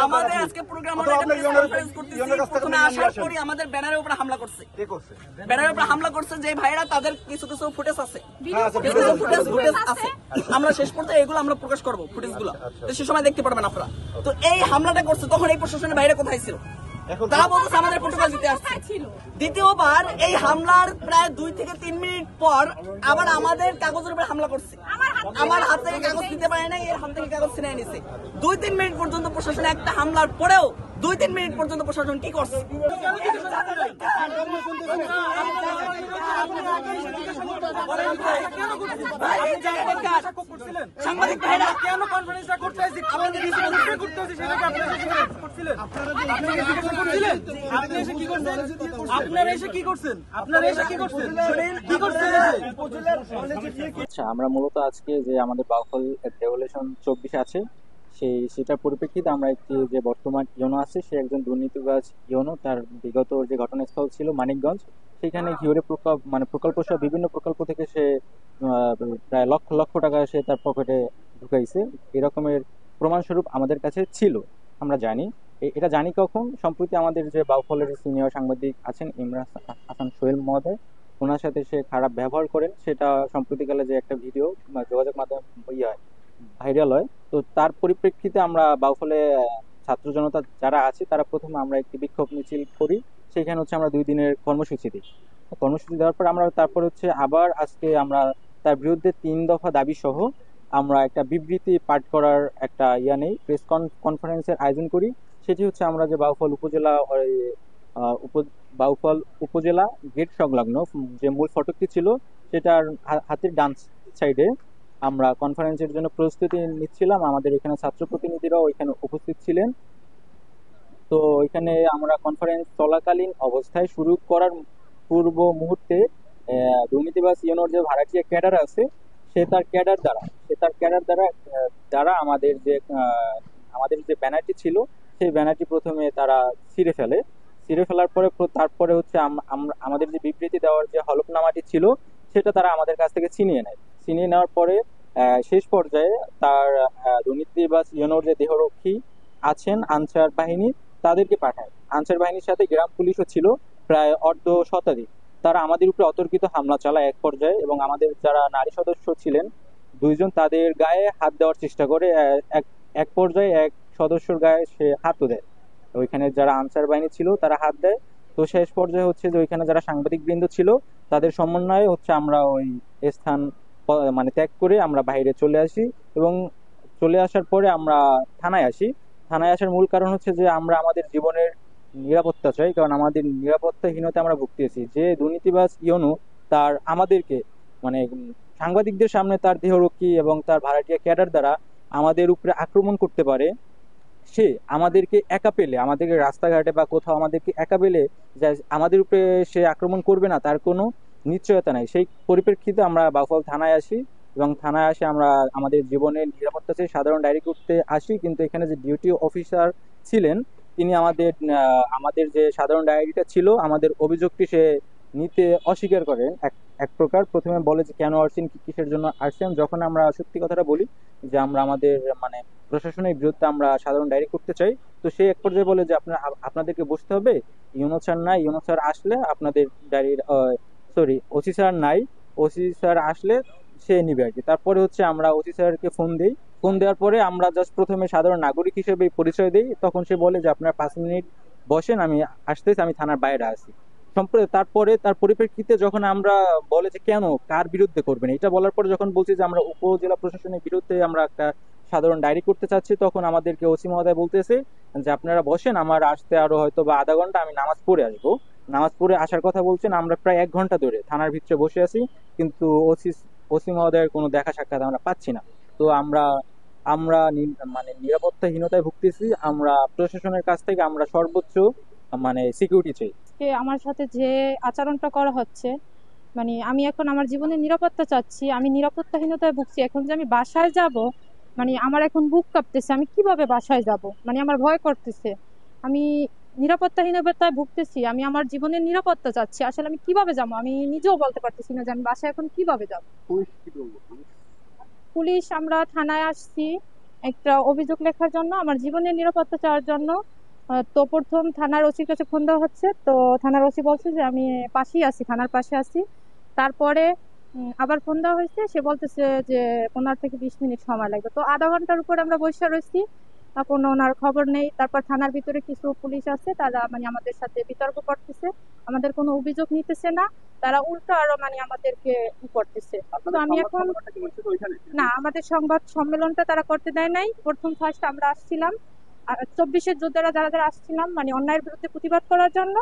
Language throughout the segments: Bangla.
আমাদের আজকে প্রোগ্রাম হলো একটা কনফারেন্স করতেছি, প্রথমে আসার পরই আমাদের ব্যানারের উপরে হামলা করছে। কে করছে? ব্যানারের উপরে হামলা করছে যে ভাইরা, তাদের কিছু কিছু ফুটেজ আছে, ফুটেজ আছে। আমরা শেষ পর্যন্ত এগুলো আমরা প্রকাশ করব, ফুটেজগুলো তো সে সময় দেখতে পারবেন আপনারা। তো এই হামলাটা করছে তখন এই প্রশাসনের বাইরে কোথায় ছিল? তারা বলছে আমাদের প্রোটোকল দিতে আসছে। দ্বিতীয়বার এই হামলার প্রায় 2 থেকে 3 মিনিট পর আবার আমাদের কাগজের উপরে হামলা করছে। আমার হাত থেকে কাগজ দিতে পারে নাই, এর হাত থেকে কাগজ ছিনিয়ে নিছে। 2-3 মিনিট পর্যন্ত প্রশাসন, একটা হামলার পরেও 2-3 মিনিট পর্যন্ত প্রশাসন কি করছে? সাংবাদিক ভাইরা কেন কনফারেন্সটা করতে আসছে? আপনাদের রিসিভ করতে আসছে, সেটাকে আপনারা করছিলেন? আপনি এসে কি করছেন? আপনারা এসে কি করছেন? আচ্ছা, আমরা মূলত আজকে যে আমাদের বাউফল রেভলিউশন 24 আছে, সেটার পরিপ্রেক্ষিতে আমরা একটি যে বর্তমান ইউনো আছে, সে একজন দুর্নীতিবাজ ইউনো, তার বিগত যে ঘটনাস্থল ছিল মানিকগঞ্জ, সেখানে ঘিওরে প্রকল্প সহ বিভিন্ন প্রকল্প থেকে সে প্রায় লক্ষ লক্ষ টাকা সে তার পকেটে ঢুকাইছে, এরকমের প্রমাণস্বরূপ আমাদের কাছে ছিল। আমরা জানি, এটা জানি কখন সম্প্রতি আমাদের যে বাউফলের সিনিয়র সাংবাদিক আছেন ইমরান হাসান সোহেল মহোদয়, ওনার সাথে সে খারাপ ব্যবহার করেন, সেটা সম্প্রতিকালে যে একটা ভিডিও যোগাযোগ মাধ্যম ভাইরাল হয়। তো তার পরিপ্রেক্ষিতে আমরা বাউফলে ছাত্র জনতা যারা আছে, তারা প্রথমে আমরা একটি বিক্ষোভ মিছিল করি। সেখানে হচ্ছে আমরা 2 দিনের কর্মসূচি দিই। কর্মসূচি দেওয়ার পর তারপর হচ্ছে আবার আজকে আমরা তার বিরুদ্ধে 3 দফা দাবি সহ আমরা একটা বিবৃতি পাঠ করার একটা নেই, প্রেস কনফারেন্সের আয়োজন করি। সেটি হচ্ছে আমরা যে বাউফল উপজেলা গেট সংলগ্ন যে মূল ফটকটি ছিল, সেটার হাতের ডান সাইডে আমরা কনফারেন্সের জন্য প্রস্তুতি নিচ্ছিলাম। আমাদের এখানে ছাত্র প্রতিনিধিরাও এখানে উপস্থিত ছিলেন। তো এখানে আমরা কনফারেন্স চলাকালীন অবস্থায় শুরু করার পূর্ব মুহূর্তে দুর্নীতিবাজ ইউনোর যে ভাড়াটিয়া ক্যাডার আছে, সে তার ক্যাডার দ্বারা আমাদের যে ব্যানারটি ছিল, সেই ব্যানারটি প্রথমে তারা ছিঁড়ে ফেলার পরে তারপরে হচ্ছে আমাদের যে বিবৃতি দেওয়ার যে হলফনামাটি ছিল, সেটা তারা আমাদের কাছ থেকে ছিনিয়ে নেওয়ার পরে শেষ পর্যায়ে তার দুর্নীতিবাজ ইউনোর যে দেহরক্ষী আছেন আনসার বাহিনী, তাদেরকে পাঠায়। আনসার বাহিনীর সাথে গ্রাম পুলিশও ছিল প্রায় অর্ধ শতাধিক। তারা আমাদের উপরে অতর্কিত হামলা চালায় এক পর্যায়ে, এবং আমাদের যারা নারী সদস্য ছিলেন 2 জন, তাদের গায়ে হাত দেওয়ার চেষ্টা করে। এক পর্যায়ে এক সদস্যর গায়ে সে হাতও দেয়। ওইখানে যারা আনসার বাহিনী ছিল তারা হাত দেয়। তো শেষ পর্যায়ে হচ্ছে যে ওইখানে যারা সাংবাদিক বৃন্দ ছিল, তাদের সমন্বয়ে হচ্ছে আমরা ওই স্থান ত্যাগ করে আমরা বাইরে চলে আসি, এবং চলে আসার পরে আমরা থানায় আসার মূল কারণ হচ্ছে যে আমরা আমাদের জীবনের নিরাপত্তা চাই, কারণ আমাদের নিরাপত্তাহীনতা আমরা ভুগতেছি। যে দুর্নীতিবাজ ইউনু তার আমাদেরকে সাংবাদিকদের সামনে তার দেহরক্ষী এবং তার ভাড়াটিয়া ক্যাডার দ্বারা আমাদের উপরে আক্রমণ করতে পারে, সে আমাদেরকে একা পেলে, আমাদেরকে রাস্তাঘাটে বা কোথাও আমাদেরকে একা পেলে আমাদের উপরে সে আক্রমণ করবে না, তার কোনো নিশ্চয়তা নাই। সেই পরিপ্রেক্ষিতে আমরা বাউফল থানায় আসি, এবং থানায় আসে আমরা আমাদের জীবনের নিরাপত্তা চেয়ে সাধারণ ডায়েরি করতে আসি। কিন্তু এখানে যে ডিউটি অফিসার ছিলেন, তিনি আমাদের যে সাধারণ ডায়েরিটা ছিল, আমাদের অভিযোগটি সে নিতে অস্বীকার করেন। এক প্রকার প্রথমে বলে যে কেন আসছেন, কিসের জন্য আসছেন। যখন আমরা সত্যি কথাটা বলি যে আমরা আমাদের প্রশাসনের বিরুদ্ধে আমরা সাধারণ ডায়েরি করতে চাই, তো সে এক পর্যায়ে বলে যে আপনাদেরকে বসতে হবে, ইউনো স্যার নাই, ইউনো স্যার আসলে আপনাদের ডায়েরির ওসি স্যার নাই, ওসি স্যার আসলে সে নিবে আর কি। তারপরে হচ্ছে আমরা ওসি স্যারকে ফোন দেওয়ার পরে আমরা জাস্ট প্রথমে সাধারণ নাগরিক হিসেবে পরিচয় দিই। তখন সে বলে যে আপনার 5 মিনিট বসেন, আমি আসতেছি, আমি থানার বাইরে আছি। তারপরে তার পরিপ্রেক্ষিতে যখন আমরা বলে যে কেন, কার বিরুদ্ধে করবেন, এটা বলার পরে যখন বলছি যে আমরা উপজেলা প্রশাসনের বিরুদ্ধে আমরা একটা সাধারণ ডায়েরি করতে চাচ্ছি, তখন আমাদেরকে ওসি মহোদয় বলতেছে যে আপনারা বসেন, আমার আসতে আরো হয়তো বা আধা ঘন্টা, আমি নামাজ পড়ে আসবো। নামাজ পড়ে আসার কথা বলছেন। আমরা প্রায় 1 ঘন্টা ধরে থানার ভিতরে বসে আছি, কিন্তু ওসি মহোদয়ের কোনো দেখা সাক্ষাৎ আমরা পাচ্ছি না। তো আমরা নিরাপত্তাহীনতায় ভুগতেছি। আমরা প্রশাসনের কাছ থেকে আমরা সর্বোচ্চ সিকিউরিটি চাই। আমার সাথে যে আচরণটা করা হচ্ছে, আমি এখন আমার জীবনের নিরাপত্তা চাচ্ছি, আমি নিরাপত্তাহীনতায় ভুগছি। এখন যে আমি বাসায় যাব, আমার এখন বুক কাঁপতেছে, আমি কিভাবে বাসায় যাব, আমার ভয় করতেছে, আমি নিরাপত্তাহীনতায় ভুগতেছি, আমি আমার জীবনের নিরাপত্তা চাচ্ছি। আসলে আমি কিভাবে যাবো, আমি নিজেও বলতে পারতেছি না যে আমি বাসায় এখন কিভাবে যাব। পুলিশ আমরা থানায় আসছি, একটা অভিযোগ লেখার জন্য, আমার জীবনের নিরাপত্তা চাওয়ার জন্য। তো প্রথম থানার ওসির কাছে ফোন দেওয়া হচ্ছে, তো থানার ওসি বলছে যে আমি পাশেই আছি, থানার পাশে আছি। তারপরে আবার ফোন দেওয়া হয়েছে, সে বলতেছে যে 15 থেকে 20 মিনিট সময় লাগবে। তো আধা ঘন্টার উপর আমরা বসে রয়েছি, কোনো ওনার খবর নেই। তারপর থানার ভিতরে কিছু পুলিশ আছে, তারা মানে আমাদের সাথে বিতর্ক করতেছে, আমাদের কোনো অভিযোগ নিতেছে না, তারা উল্টো আরো মানে আমাদেরকে করতেছে। তো আমি এখন না, আমাদের সংবাদ সম্মেলনটা তারা করতে দেয় নাই। ফার্স্ট আমরা আসছিলাম 24-এর যোদ্ধারা যারা যারা আসছিলাম মানে অন্যায়ের বিরুদ্ধে প্রতিবাদ করার জন্য।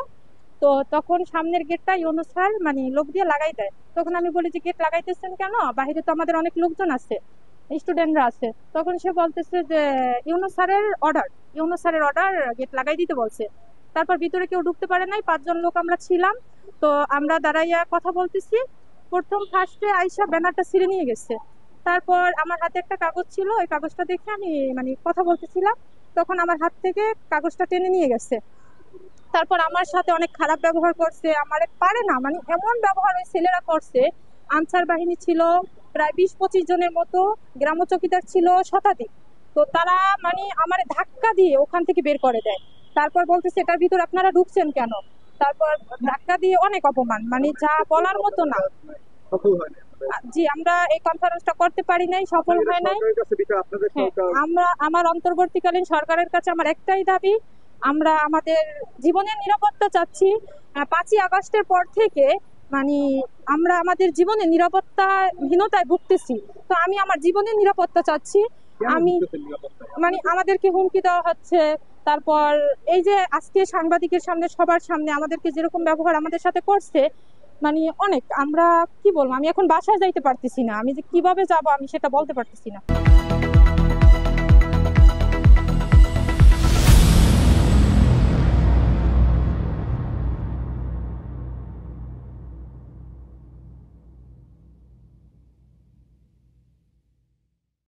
তো তখন সামনের গেটটা ইউনূস স্যার মানে লোক দিয়ে লাগাই দেয়। তখন আমি বলি যে গেট লাগাইতেছেন কেন, বাইরে তো আমাদের অনেক লোকজন আছে, স্টুডেন্টরা আছে। তখন সে বলতেছে যে ইউনূস স্যারের অর্ডার গেট লাগাই দিতে বলছে। তারপর ভিতরে কেউ ঢুকতে পারে নাই, 5 জন লোক আমরা ছিলাম। তো আমরা দাঁড়াইয়া কথা বলতেছি, ফার্স্টে আইসা ব্যানারটা ছিঁড়ে নিয়ে গেছে। তারপর আমার হাতে একটা কাগজ ছিল, ওই কাগজটা দেখে আমি মানে কথা বলতেছিলাম, তখন আমার হাত থেকে কাগজটা টেনে নিয়ে গেছে। তারপর আমার সাথে অনেক খারাপ ব্যবহার করছে, আমারে পারে না মানে এমন ব্যবহার ওই ছেলেরা করছে। আনসার বাহিনী ছিল প্রায় 20-25 জনের মতো, গ্রাম্য চৌকিদার ছিল শতাধিক। তো তারা মানে আমারে ধাক্কা দিয়ে ওখান থেকে বের করে দেয়। তারপর বলতেছে এটার ভিতর আপনারা ঢুকছেন কেন। তারপর ধাক্কা দিয়ে অনেক অপমান, মানে যা বলার মতো না। জি, আমরা এই কনফারেন্সটা করতে পারি নাই, সফল হয় নাই। আমার অন্তর্বর্তীকালীন সরকারের কাছে আমার একটাই দাবি, আমরা আমাদের জীবনের নিরাপত্তা চাচ্ছি। 5ই আগস্টের পর থেকে মানে আমরা আমাদের জীবনের নিরাপত্তাহীনতায় ভুগতেছি। তো আমি আমার জীবনের নিরাপত্তা চাচ্ছি। আমি মানে আমাদেরকে হুমকি দেওয়া হচ্ছে। তারপর এই যে আজকে সাংবাদিকের সামনে, সবার সামনে আমাদেরকে যেরকম ব্যবহার আমাদের সাথে করছে, মানে অনেক, আমরা কি বলবো, আমি এখন বাসায় যাইতে পারতেছি না, আমি যে কিভাবে যাব আমি সেটা বলতে পারতেছি না।